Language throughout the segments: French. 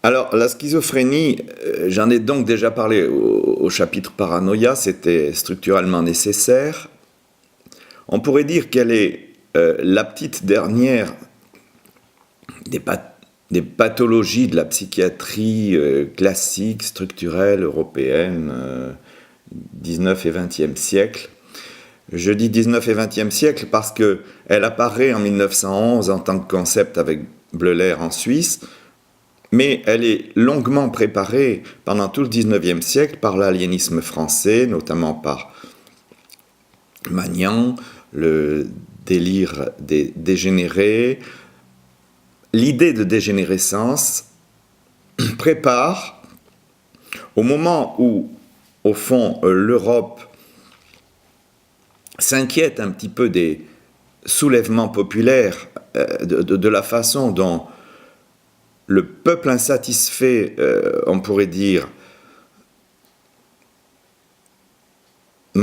Alors, la schizophrénie, j'en ai donc déjà parlé au chapitre paranoïa, c'était structurellement nécessaire. On pourrait dire qu'elle est la petite dernière des pathologies de la psychiatrie classique, structurelle, européenne, 19 et 20e siècle. Je dis 19 et 20e siècle parce qu'elle apparaît en 1911 en tant que concept avec Bleuler en Suisse, mais elle est longuement préparée pendant tout le 19e siècle par l'aliénisme français, notamment par Magnan, le délire des dégénérés. L'idée de dégénérescence prépare, au moment où, au fond, l'Europe s'inquiète un petit peu des soulèvements populaires, de la façon dont le peuple insatisfait, on pourrait dire, fait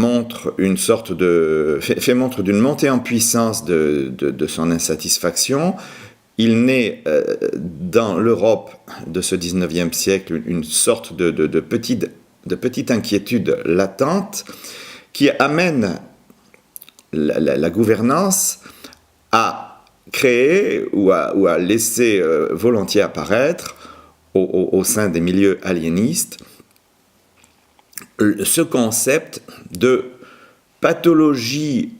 montre d'une montée en puissance de son insatisfaction. Il naît dans l'Europe de ce 19e siècle une sorte de petite inquiétude latente qui amène la gouvernance à créer ou à laisser volontiers apparaître au sein des milieux aliénistes ce concept de pathologie,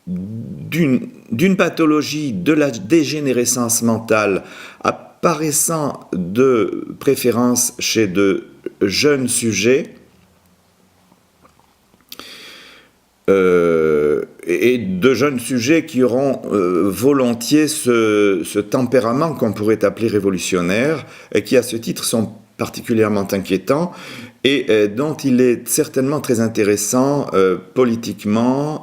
d'une pathologie de la dégénérescence mentale apparaissant de préférence chez de jeunes sujets et de jeunes sujets qui auront volontiers ce tempérament qu'on pourrait appeler révolutionnaire et qui à ce titre sont particulièrement inquiétants et dont il est certainement très intéressant politiquement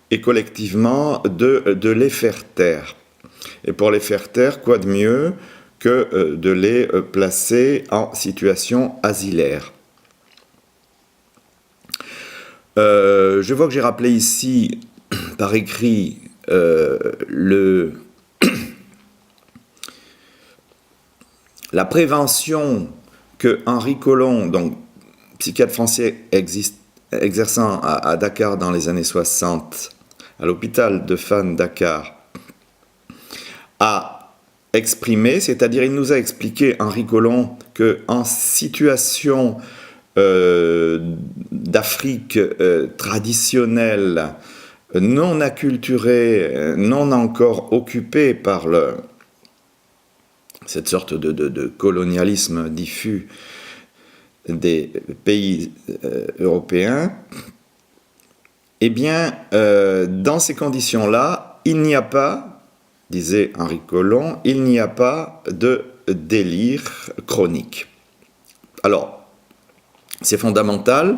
et collectivement de les faire taire. Et pour les faire taire, quoi de mieux que de les placer en situation asilaire. Je vois que j'ai rappelé ici, par écrit, la prévention que Henri Collomb, donc psychiatre français exerçant à Dakar dans les années 60, à l'hôpital de Fann Dakar, a exprimé, c'est-à-dire il nous a expliqué, Henri Collomb, qu'en situation d'Afrique traditionnelle, non acculturée, non encore occupée par cette sorte de colonialisme diffus des pays européens, eh bien, dans ces conditions-là, il n'y a pas, disait Henri Collomb, il n'y a pas de délire chronique. Alors, c'est fondamental,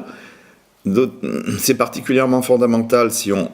c'est particulièrement fondamental si on